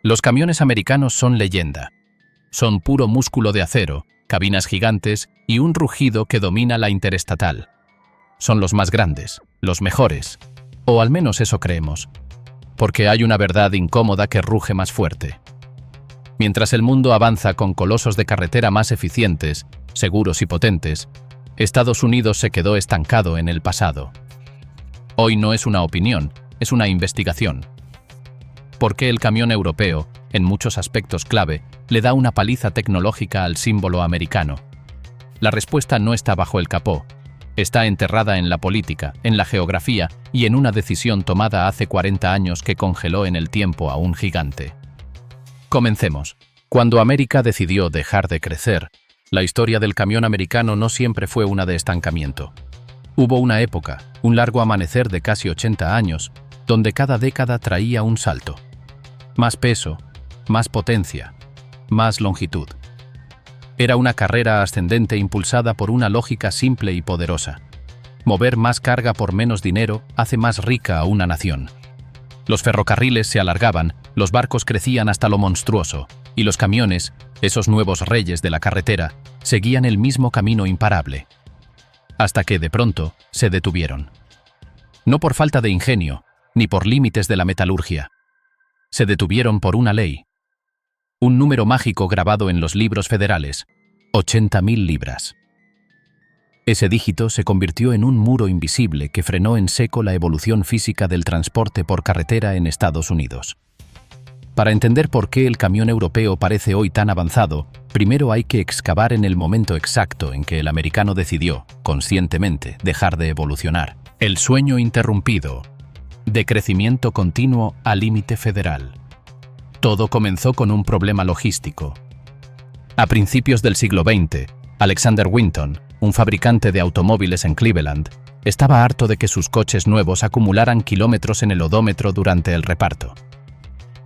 Los camiones americanos son leyenda. Son puro músculo de acero, cabinas gigantes y un rugido que domina la interestatal. Son los más grandes, los mejores, o al menos eso creemos, porque hay una verdad incómoda que ruge más fuerte. Mientras el mundo avanza con colosos de carretera más eficientes, seguros y potentes, Estados Unidos se quedó estancado en el pasado. Hoy no es una opinión, es una investigación. ¿Por qué el camión europeo, en muchos aspectos clave, le da una paliza tecnológica al símbolo americano? La respuesta no está bajo el capó. Está enterrada en la política, en la geografía y en una decisión tomada hace 40 años que congeló en el tiempo a un gigante. Comencemos. Cuando América decidió dejar de crecer, la historia del camión americano no siempre fue una de estancamiento. Hubo una época, un largo amanecer de casi 80 años, donde cada década traía un salto. Más peso, más potencia, más longitud. Era una carrera ascendente impulsada por una lógica simple y poderosa. Mover más carga por menos dinero hace más rica a una nación. Los ferrocarriles se alargaban, los barcos crecían hasta lo monstruoso, y los camiones, esos nuevos reyes de la carretera, seguían el mismo camino imparable. Hasta que, de pronto, se detuvieron. No por falta de ingenio, ni por límites de la metalurgia. Se detuvieron por una ley. Un número mágico grabado en los libros federales: 80.000 libras. Ese dígito se convirtió en un muro invisible que frenó en seco la evolución física del transporte por carretera en Estados Unidos. Para entender por qué el camión europeo parece hoy tan avanzado, primero hay que excavar en el momento exacto en que el americano decidió, conscientemente, dejar de evolucionar. El sueño interrumpido, de crecimiento continuo al límite federal. Todo comenzó con un problema logístico. A principios del siglo XX, Alexander Winton, un fabricante de automóviles en Cleveland, estaba harto de que sus coches nuevos acumularan kilómetros en el odómetro durante el reparto.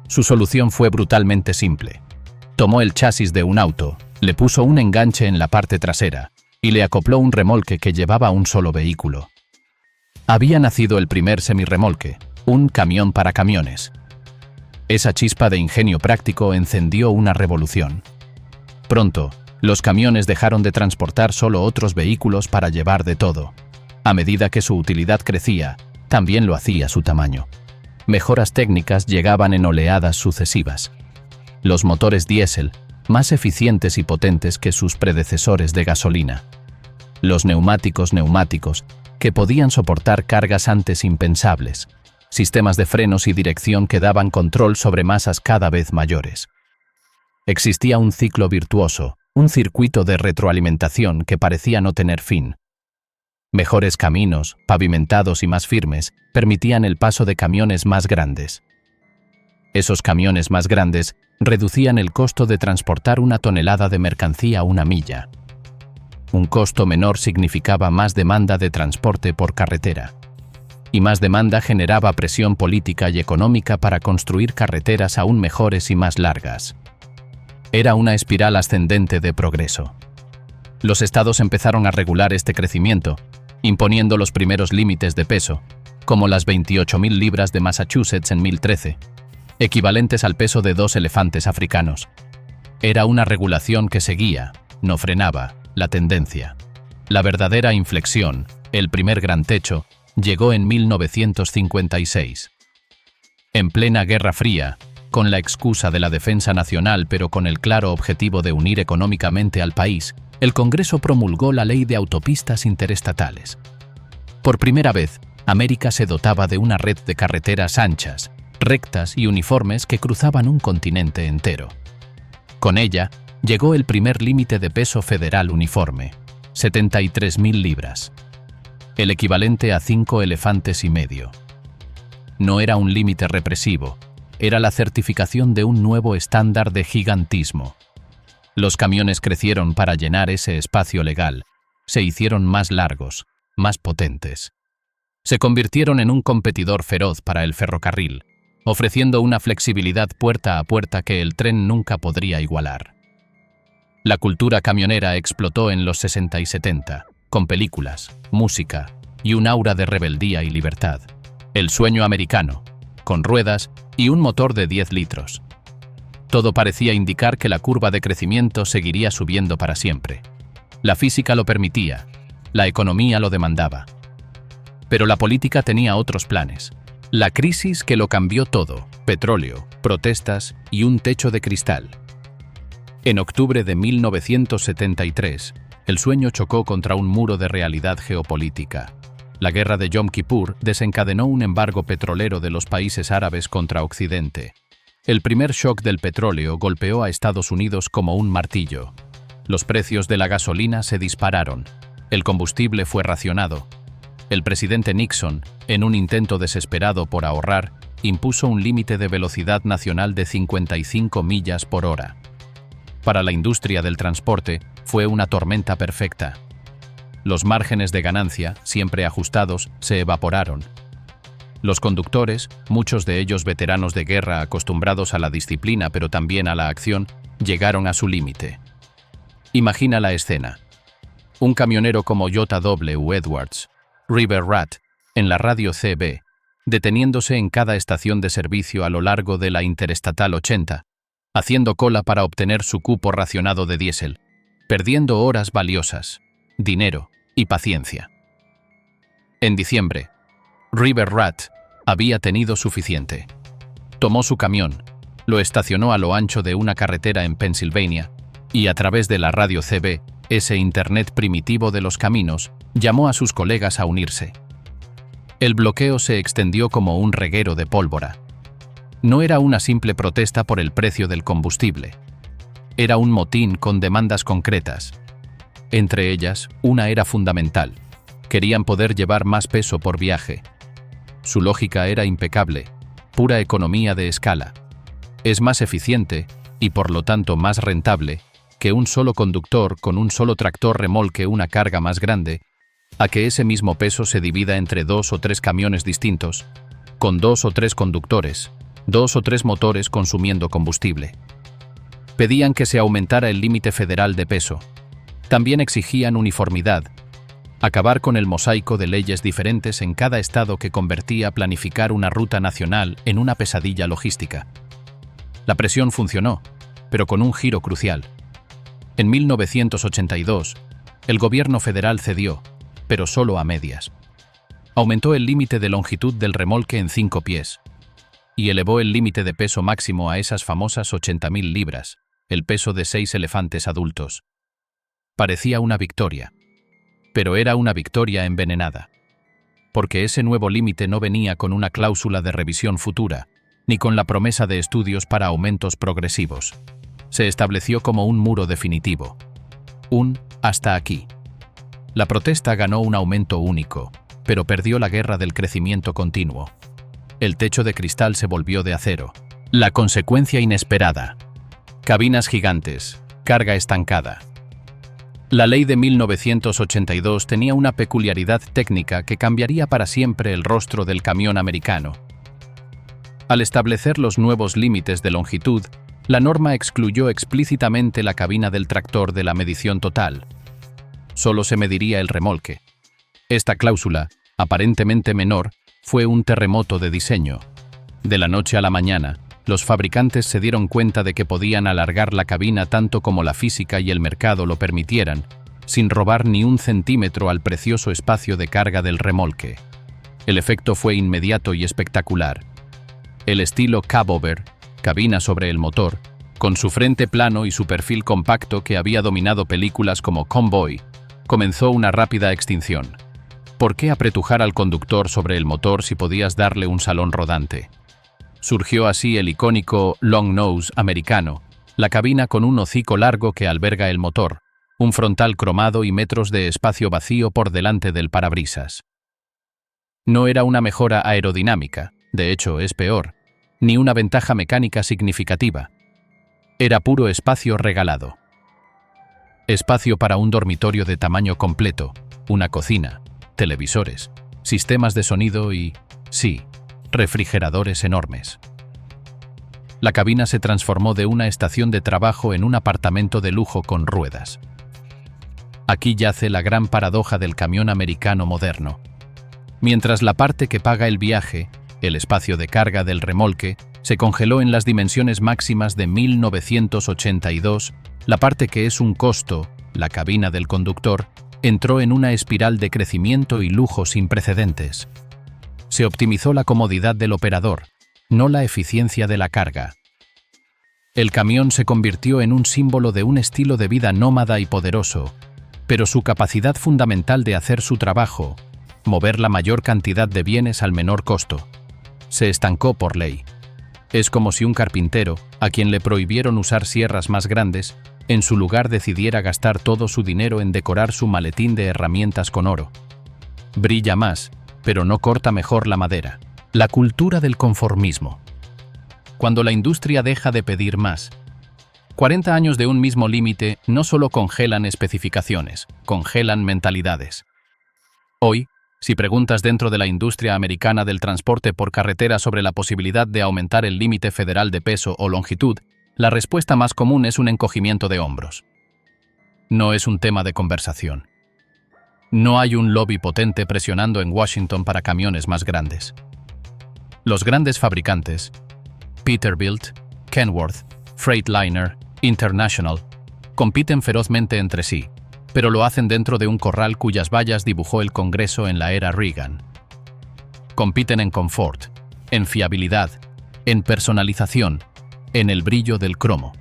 Su solución fue brutalmente simple. Tomó el chasis de un auto, le puso un enganche en la parte trasera y le acopló un remolque que llevaba un solo vehículo. Había nacido el primer semirremolque, un camión para camiones. Esa chispa de ingenio práctico encendió una revolución. Pronto, los camiones dejaron de transportar solo otros vehículos para llevar de todo. A medida que su utilidad crecía, también lo hacía su tamaño. Mejoras técnicas llegaban en oleadas sucesivas. Los motores diésel, más eficientes y potentes que sus predecesores de gasolina. Los neumáticos, que podían soportar cargas antes impensables. Sistemas de frenos y dirección que daban control sobre masas cada vez mayores. Existía un ciclo virtuoso, un circuito de retroalimentación que parecía no tener fin. Mejores caminos, pavimentados y más firmes, permitían el paso de camiones más grandes. Esos camiones más grandes reducían el costo de transportar una tonelada de mercancía una milla. Un costo menor significaba más demanda de transporte por carretera. Y más demanda generaba presión política y económica para construir carreteras aún mejores y más largas. Era una espiral ascendente de progreso. Los estados empezaron a regular este crecimiento, imponiendo los primeros límites de peso, como las 28.000 libras de Massachusetts en 1013, equivalentes al peso de 2 elefantes africanos. Era una regulación que seguía, no frenaba, la tendencia. La verdadera inflexión, el primer gran techo, llegó en 1956. En plena Guerra Fría, con la excusa de la defensa nacional pero con el claro objetivo de unir económicamente al país, el Congreso promulgó la Ley de Autopistas Interestatales. Por primera vez, América se dotaba de una red de carreteras anchas, rectas y uniformes que cruzaban un continente entero. Con ella, llegó el primer límite de peso federal uniforme, 73.000 libras. El equivalente a 5 elefantes y medio. No era un límite represivo, era la certificación de un nuevo estándar de gigantismo. Los camiones crecieron para llenar ese espacio legal, se hicieron más largos, más potentes. Se convirtieron en un competidor feroz para el ferrocarril, ofreciendo una flexibilidad puerta a puerta que el tren nunca podría igualar. La cultura camionera explotó en los 60 y 70, con películas, música y un aura de rebeldía y libertad. El sueño americano, con ruedas y un motor de 10 litros. Todo parecía indicar que la curva de crecimiento seguiría subiendo para siempre. La física lo permitía, la economía lo demandaba. Pero la política tenía otros planes. La crisis que lo cambió todo: petróleo, protestas y un techo de cristal. En octubre de 1973, el sueño chocó contra un muro de realidad geopolítica. La guerra de Yom Kippur desencadenó un embargo petrolero de los países árabes contra Occidente. El primer shock del petróleo golpeó a Estados Unidos como un martillo. Los precios de la gasolina se dispararon. El combustible fue racionado. El presidente Nixon, en un intento desesperado por ahorrar, impuso un límite de velocidad nacional de 55 millas por hora. Para la industria del transporte, fue una tormenta perfecta. Los márgenes de ganancia, siempre ajustados, se evaporaron. Los conductores, muchos de ellos veteranos de guerra acostumbrados a la disciplina pero también a la acción, llegaron a su límite. Imagina la escena. Un camionero como J.W. Edwards, River Rat, en la radio CB, deteniéndose en cada estación de servicio a lo largo de la Interestatal 80, haciendo cola para obtener su cupo racionado de diésel, perdiendo horas valiosas, dinero y paciencia. En diciembre, River Rat había tenido suficiente. Tomó su camión, lo estacionó a lo ancho de una carretera en Pensilvania y a través de la radio CB, ese internet primitivo de los caminos, llamó a sus colegas a unirse. El bloqueo se extendió como un reguero de pólvora. No era una simple protesta por el precio del combustible. Era un motín con demandas concretas. Entre ellas, una era fundamental. Querían poder llevar más peso por viaje. Su lógica era impecable, pura economía de escala. Es más eficiente, y por lo tanto más rentable, que un solo conductor con un solo tractor remolque una carga más grande, a que ese mismo peso se divida entre 2 o 3 camiones distintos, con 2 o 3 conductores, 2 o 3 motores consumiendo combustible. Pedían que se aumentara el límite federal de peso. También exigían uniformidad, acabar con el mosaico de leyes diferentes en cada estado que convertía planificar una ruta nacional en una pesadilla logística. La presión funcionó, pero con un giro crucial. En 1982, el gobierno federal cedió, pero solo a medias. Aumentó el límite de longitud del remolque en 5 pies y elevó el límite de peso máximo a esas famosas 80.000 libras, el peso de 6 elefantes adultos. Parecía una victoria, pero era una victoria envenenada, porque ese nuevo límite no venía con una cláusula de revisión futura, ni con la promesa de estudios para aumentos progresivos. Se estableció como un muro definitivo. Un hasta aquí. La protesta ganó un aumento único, pero perdió la guerra del crecimiento continuo. El techo de cristal se volvió de acero. La consecuencia inesperada. Cabinas gigantes, carga estancada. La ley de 1982 tenía una peculiaridad técnica que cambiaría para siempre el rostro del camión americano. Al establecer los nuevos límites de longitud, la norma excluyó explícitamente la cabina del tractor de la medición total. Solo se mediría el remolque. Esta cláusula, aparentemente menor, fue un terremoto de diseño. De la noche a la mañana, los fabricantes se dieron cuenta de que podían alargar la cabina tanto como la física y el mercado lo permitieran, sin robar ni un centímetro al precioso espacio de carga del remolque. El efecto fue inmediato y espectacular. El estilo cabover, cabina sobre el motor, con su frente plano y su perfil compacto que había dominado películas como Convoy, comenzó una rápida extinción. ¿Por qué apretujar al conductor sobre el motor si podías darle un salón rodante? Surgió así el icónico long nose americano, la cabina con un hocico largo que alberga el motor, un frontal cromado y metros de espacio vacío por delante del parabrisas. No era una mejora aerodinámica, de hecho es peor, ni una ventaja mecánica significativa. Era puro espacio regalado. Espacio para un dormitorio de tamaño completo, una cocina, televisores, sistemas de sonido y, sí, refrigeradores enormes. La cabina se transformó de una estación de trabajo en un apartamento de lujo con ruedas. Aquí yace la gran paradoja del camión americano moderno. Mientras la parte que paga el viaje, el espacio de carga del remolque, Se congeló en las dimensiones máximas de 1982, la parte que es un costo, la cabina del conductor, entró en una espiral de crecimiento y lujo sin precedentes. Se optimizó la comodidad del operador, no la eficiencia de la carga. El camión se convirtió en un símbolo de un estilo de vida nómada y poderoso, pero su capacidad fundamental de hacer su trabajo, mover la mayor cantidad de bienes al menor costo, se estancó por ley. Es como si un carpintero, a quien le prohibieron usar sierras más grandes, en su lugar decidiera gastar todo su dinero en decorar su maletín de herramientas con oro. Brilla más, pero no corta mejor la madera. La cultura del conformismo. Cuando la industria deja de pedir más. 40 años de un mismo límite no solo congelan especificaciones, congelan mentalidades. Hoy, si preguntas dentro de la industria americana del transporte por carretera sobre la posibilidad de aumentar el límite federal de peso o longitud, la respuesta más común es un encogimiento de hombros. No es un tema de conversación. No hay un lobby potente presionando en Washington para camiones más grandes. Los grandes fabricantes, Peterbilt, Kenworth, Freightliner, International, compiten ferozmente entre sí, pero lo hacen dentro de un corral cuyas vallas dibujó el Congreso en la era Reagan. Compiten en confort, en fiabilidad, en personalización, en el brillo del cromo.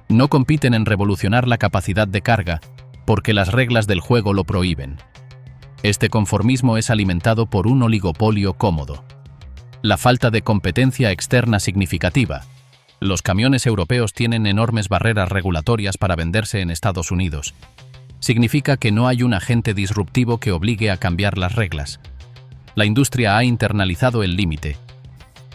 No compiten en revolucionar la capacidad de carga, porque las reglas del juego lo prohíben. Este conformismo es alimentado por un oligopolio cómodo. La falta de competencia externa significativa. Los camiones europeos tienen enormes barreras regulatorias para venderse en Estados Unidos. Significa que no hay un agente disruptivo que obligue a cambiar las reglas. La industria ha internalizado el límite.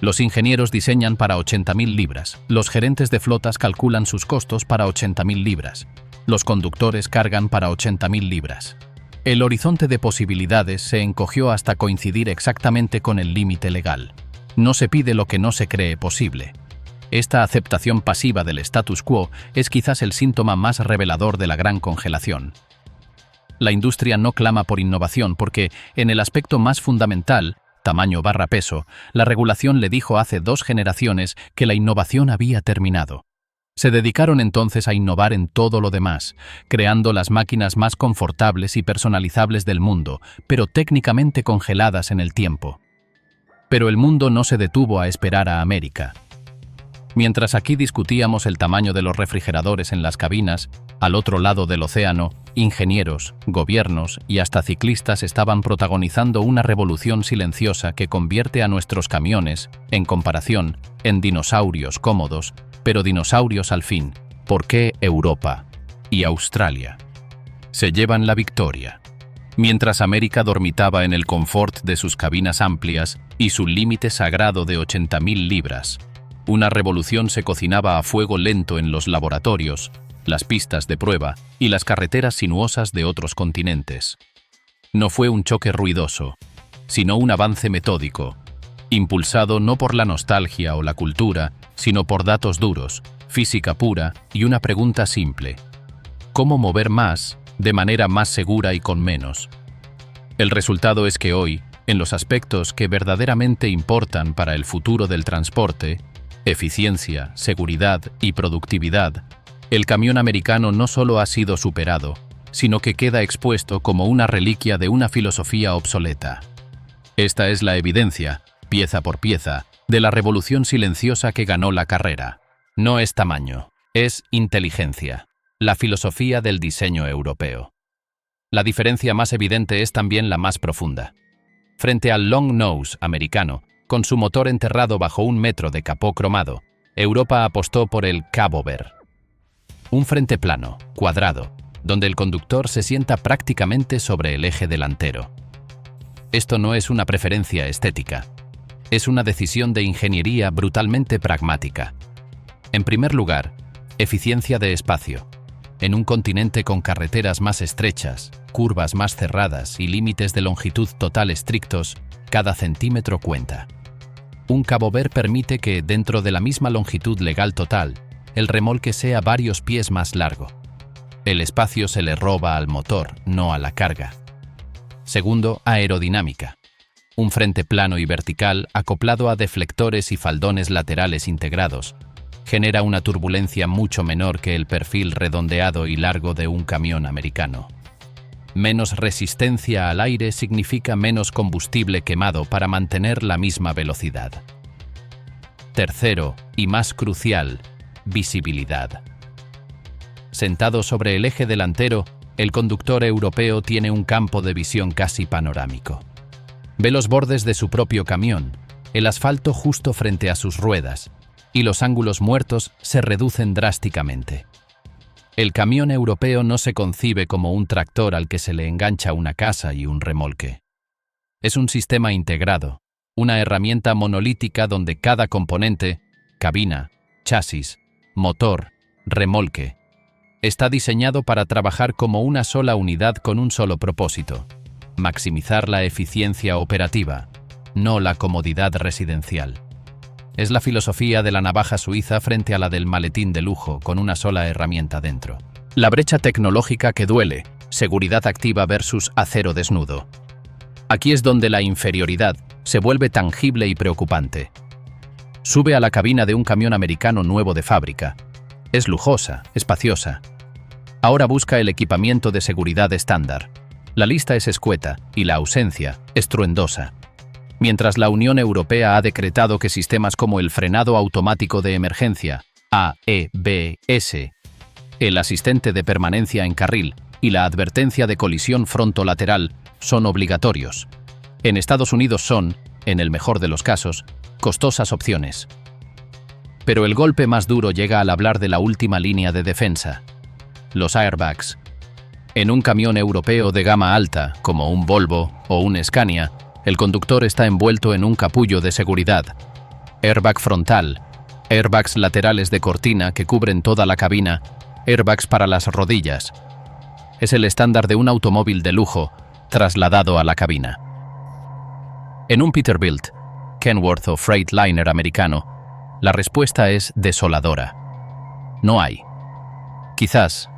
Los ingenieros diseñan para 80.000 libras. Los gerentes de flotas calculan sus costos para 80.000 libras. Los conductores cargan para 80.000 libras. El horizonte de posibilidades se encogió hasta coincidir exactamente con el límite legal. No se pide lo que no se cree posible. Esta aceptación pasiva del status quo es quizás el síntoma más revelador de la gran congelación. La industria no clama por innovación porque, en el aspecto más fundamental, tamaño/peso, la regulación le dijo hace 2 generaciones que la innovación había terminado. Se dedicaron entonces a innovar en todo lo demás, creando las máquinas más confortables y personalizables del mundo, pero técnicamente congeladas en el tiempo. Pero el mundo no se detuvo a esperar a América. Mientras aquí discutíamos el tamaño de los refrigeradores en las cabinas, al otro lado del océano, ingenieros, gobiernos y hasta ciclistas estaban protagonizando una revolución silenciosa que convierte a nuestros camiones, en comparación, en dinosaurios cómodos, pero dinosaurios al fin. ¿Por qué Europa y Australia se llevan la victoria? Mientras América dormitaba en el confort de sus cabinas amplias y su límite sagrado de 80.000 libras, una revolución se cocinaba a fuego lento en los laboratorios, las pistas de prueba y las carreteras sinuosas de otros continentes. No fue un choque ruidoso, sino un avance metódico, impulsado no por la nostalgia o la cultura, sino por datos duros, física pura y una pregunta simple: ¿cómo mover más, de manera más segura y con menos? El resultado es que hoy, en los aspectos que verdaderamente importan para el futuro del transporte, eficiencia, seguridad y productividad, el camión americano no solo ha sido superado, sino que queda expuesto como una reliquia de una filosofía obsoleta. Esta es la evidencia, pieza por pieza, de la revolución silenciosa que ganó la carrera. No es tamaño, es inteligencia, la filosofía del diseño europeo. La diferencia más evidente es también la más profunda. Frente al long nose americano, con su motor enterrado bajo 1 metro de capó cromado, Europa apostó por el cabover. Un frente plano, cuadrado, donde el conductor se sienta prácticamente sobre el eje delantero. Esto no es una preferencia estética, es una decisión de ingeniería brutalmente pragmática. En primer lugar, eficiencia de espacio. En un continente con carreteras más estrechas, curvas más cerradas y límites de longitud total estrictos, cada centímetro cuenta. Un cabover permite que, dentro de la misma longitud legal total, el remolque sea varios pies más largo. El espacio se le roba al motor, no a la carga. Segundo, aerodinámica. un frente plano y vertical acoplado a deflectores y faldones laterales integrados, genera una turbulencia mucho menor que el perfil redondeado y largo de un camión americano. Menos resistencia al aire significa menos combustible quemado para mantener la misma velocidad. Tercero, y más crucial, visibilidad. Sentado sobre el eje delantero, el conductor europeo tiene un campo de visión casi panorámico. Ve los bordes de su propio camión, el asfalto justo frente a sus ruedas, y los ángulos muertos se reducen drásticamente. El camión europeo no se concibe como un tractor al que se le engancha una casa y un remolque. Es un sistema integrado, una herramienta monolítica donde cada componente, cabina, chasis, motor, remolque, está diseñado para trabajar como una sola unidad con un solo propósito: maximizar la eficiencia operativa, no la comodidad residencial. Es la filosofía de la navaja suiza frente a la del maletín de lujo con una sola herramienta dentro. La brecha tecnológica que duele, seguridad activa versus acero desnudo. Aquí es donde la inferioridad se vuelve tangible y preocupante. Sube a la cabina de un camión americano nuevo de fábrica. Es lujosa, espaciosa. Ahora busca el equipamiento de seguridad estándar. La lista es escueta y la ausencia estruendosa. Mientras la Unión Europea ha decretado que sistemas como el frenado automático de emergencia, AEBS, el asistente de permanencia en carril y la advertencia de colisión frontolateral son obligatorios. En Estados Unidos son, en el mejor de los casos, costosas opciones. Pero el golpe más duro llega al hablar de la última línea de defensa: los airbags. En un camión europeo de gama alta, como un Volvo o un Scania, el conductor está envuelto en un capullo de seguridad. Airbag frontal, airbags laterales de cortina que cubren toda la cabina, airbags para las rodillas. Es el estándar de un automóvil de lujo trasladado a la cabina. En un Peterbilt, Kenworth o Freightliner americano, la respuesta es desoladora. No hay. Quizás,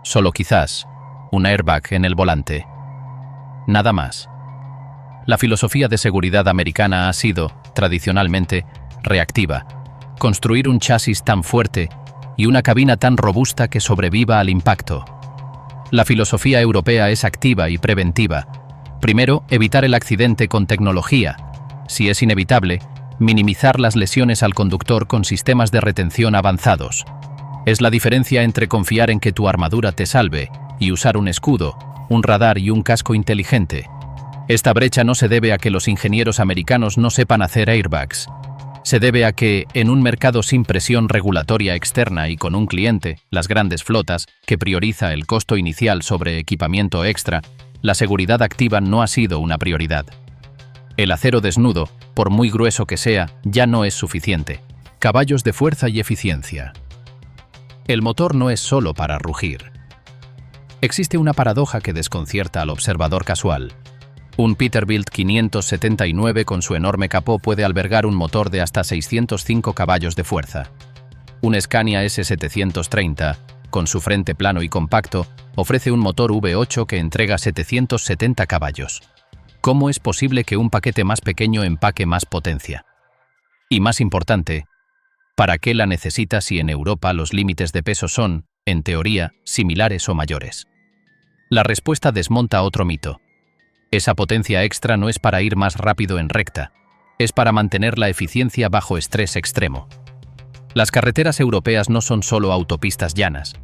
solo quizás, un airbag en el volante. Nada más. La filosofía de seguridad americana ha sido, tradicionalmente, reactiva. Construir un chasis tan fuerte y una cabina tan robusta que sobreviva al impacto. La filosofía europea es activa y preventiva. Primero, evitar el accidente con tecnología. Si es inevitable, minimizar las lesiones al conductor con sistemas de retención avanzados. Es la diferencia entre confiar en que tu armadura te salve y usar un escudo, un radar y un casco inteligente. Esta brecha no se debe a que los ingenieros americanos no sepan hacer airbags. Se debe a que, en un mercado sin presión regulatoria externa y con un cliente, las grandes flotas, que prioriza el costo inicial sobre equipamiento extra, la seguridad activa no ha sido una prioridad. El acero desnudo, por muy grueso que sea, ya no es suficiente. Caballos de fuerza y eficiencia. El motor no es solo para rugir. Existe una paradoja que desconcierta al observador casual. Un Peterbilt 579 con su enorme capó puede albergar un motor de hasta 605 caballos de fuerza. Un Scania S730, con su frente plano y compacto, ofrece un motor V8 que entrega 770 caballos. ¿Cómo es posible que un paquete más pequeño empaque más potencia? Y más importante, ¿para qué la necesita si en Europa los límites de peso son, en teoría, similares o mayores? La respuesta desmonta otro mito. Esa potencia extra no es para ir más rápido en recta, es para mantener la eficiencia bajo estrés extremo. Las carreteras europeas no son solo autopistas llanas,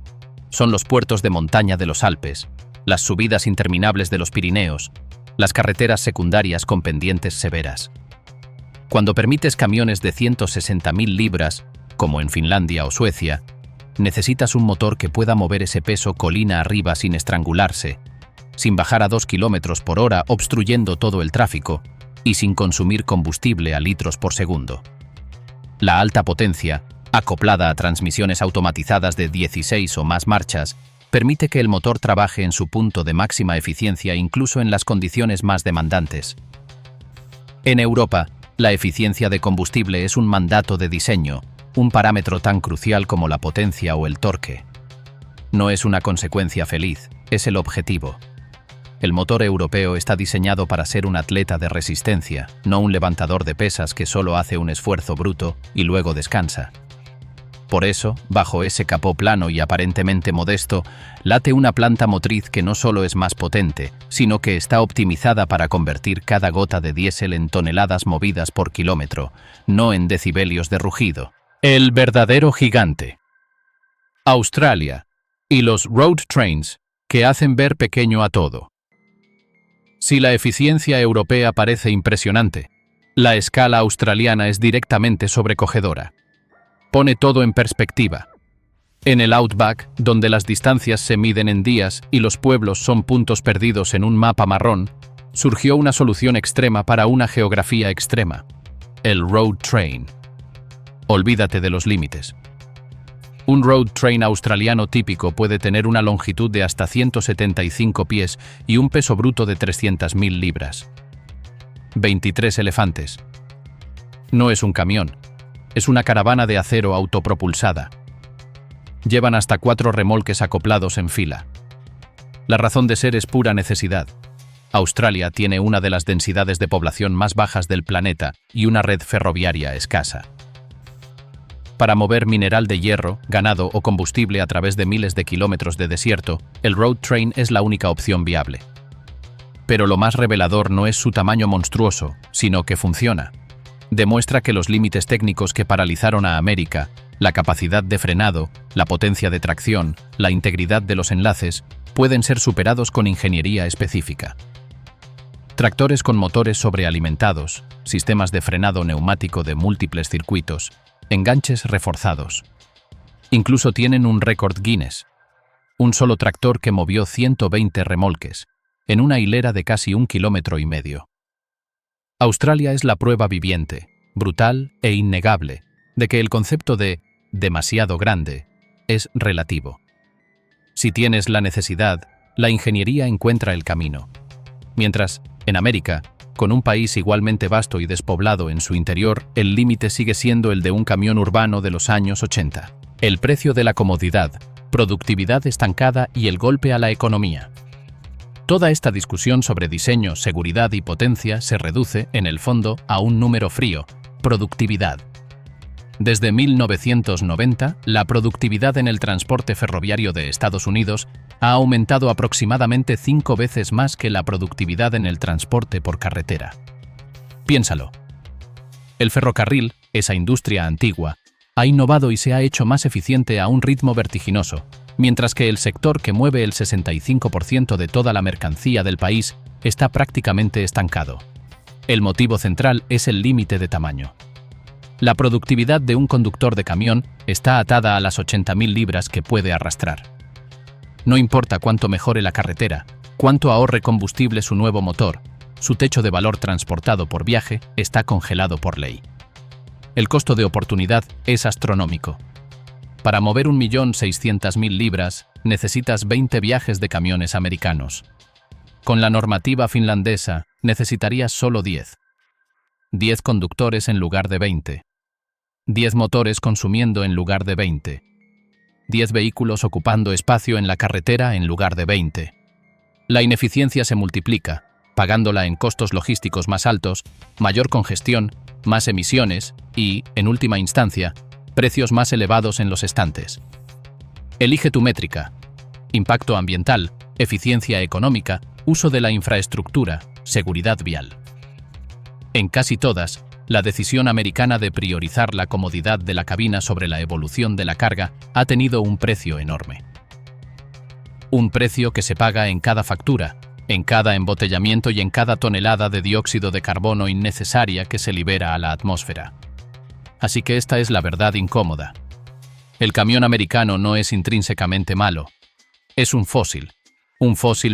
son los puertos de montaña de los Alpes, las subidas interminables de los Pirineos, las carreteras secundarias con pendientes severas. Cuando permites camiones de 160.000 libras, como en Finlandia o Suecia, necesitas un motor que pueda mover ese peso colina arriba sin estrangularse, sin bajar a 2 km por hora obstruyendo todo el tráfico y sin consumir combustible a litros por segundo. La alta potencia, acoplada a transmisiones automatizadas de 16 o más marchas, permite que el motor trabaje en su punto de máxima eficiencia incluso en las condiciones más demandantes. En Europa, la eficiencia de combustible es un mandato de diseño, un parámetro tan crucial como la potencia o el torque. No es una consecuencia feliz, es el objetivo. El motor europeo está diseñado para ser un atleta de resistencia, no un levantador de pesas que solo hace un esfuerzo bruto y luego descansa. Por eso, bajo ese capó plano y aparentemente modesto, late una planta motriz que no solo es más potente, sino que está optimizada para convertir cada gota de diésel en toneladas movidas por kilómetro, no en decibelios de rugido. El verdadero gigante. Australia y los road trains que hacen ver pequeño a todo. Si la eficiencia europea parece impresionante, la escala australiana es directamente sobrecogedora. Pone todo en perspectiva. En el Outback, donde las distancias se miden en días y los pueblos son puntos perdidos en un mapa marrón, surgió una solución extrema para una geografía extrema: el road train. Olvídate de los límites. Un road train australiano típico puede tener una longitud de hasta 175 pies y un peso bruto de 300.000 libras. 23 elefantes. No es un camión, es una caravana de acero autopropulsada. Llevan hasta 4 remolques acoplados en fila. La razón de ser es pura necesidad. Australia tiene una de las densidades de población más bajas del planeta y una red ferroviaria escasa. Para mover mineral de hierro, ganado o combustible a través de miles de kilómetros de desierto, el road train es la única opción viable. Pero lo más revelador no es su tamaño monstruoso, sino que funciona. Demuestra que los límites técnicos que paralizaron a América, la capacidad de frenado, la potencia de tracción, la integridad de los enlaces, pueden ser superados con ingeniería específica. Tractores con motores sobrealimentados, sistemas de frenado neumático de múltiples circuitos, enganches reforzados. Incluso tienen un récord Guinness. Un solo tractor que movió 120 remolques, en una hilera de casi 1,5 kilómetros. Australia es la prueba viviente, brutal e innegable, de que el concepto de demasiado grande es relativo. Si tienes la necesidad, la ingeniería encuentra el camino. Mientras, en América, con un país igualmente vasto y despoblado en su interior, el límite sigue siendo el de un camión urbano de los años 80. El precio de la comodidad, productividad estancada y el golpe a la economía. Toda esta discusión sobre diseño, seguridad y potencia se reduce, en el fondo, a un número frío: productividad. Desde 1990, la productividad en el transporte ferroviario de Estados Unidos ha aumentado aproximadamente 5 veces más que la productividad en el transporte por carretera. Piénsalo. El ferrocarril, esa industria antigua, ha innovado y se ha hecho más eficiente a un ritmo vertiginoso, mientras que el sector que mueve el 65% de toda la mercancía del país está prácticamente estancado. El motivo central es el límite de tamaño. La productividad de un conductor de camión está atada a las 80.000 libras que puede arrastrar. No importa cuánto mejore la carretera, cuánto ahorre combustible su nuevo motor, su techo de valor transportado por viaje está congelado por ley. El costo de oportunidad es astronómico. Para mover 1.600.000 libras, necesitas 20 viajes de camiones americanos. Con la normativa finlandesa, necesitarías solo 10. 10 conductores en lugar de 20. 10 motores consumiendo en lugar de 20. 10 vehículos ocupando espacio en la carretera en lugar de 20. La ineficiencia se multiplica, pagándola en costos logísticos más altos, mayor congestión, más emisiones y, en última instancia, precios más elevados en los estantes. Elige tu métrica: impacto ambiental, eficiencia económica, uso de la infraestructura, seguridad vial. En casi todas, la decisión americana de priorizar la comodidad de la cabina sobre la evolución de la carga ha tenido un precio enorme. Un precio que se paga en cada factura, en cada embotellamiento y en cada tonelada de dióxido de carbono innecesaria que se libera a la atmósfera. Así que esta es la verdad incómoda. El camión americano no es intrínsecamente malo. Es un fósil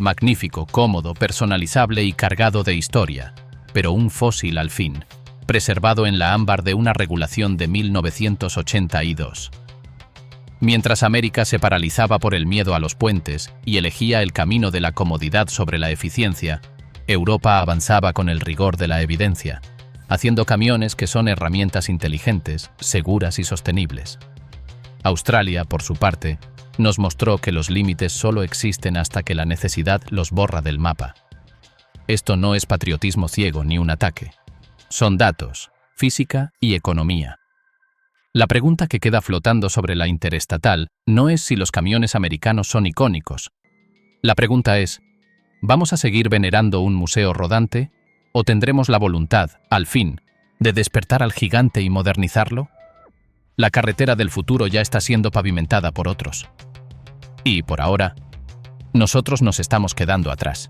magnífico, cómodo, personalizable y cargado de historia, pero un fósil al fin, preservado en la ámbar de una regulación de 1982. Mientras América se paralizaba por el miedo a los puentes y elegía el camino de la comodidad sobre la eficiencia, Europa avanzaba con el rigor de la evidencia, haciendo camiones que son herramientas inteligentes, seguras y sostenibles. Australia, por su parte, nos mostró que los límites solo existen hasta que la necesidad los borra del mapa. Esto no es patriotismo ciego ni un ataque. Son datos, física y economía. La pregunta que queda flotando sobre la interestatal no es si los camiones americanos son icónicos. La pregunta es, ¿vamos a seguir venerando un museo rodante o tendremos la voluntad, al fin, de despertar al gigante y modernizarlo? La carretera del futuro ya está siendo pavimentada por otros. Y, por ahora, nosotros nos estamos quedando atrás.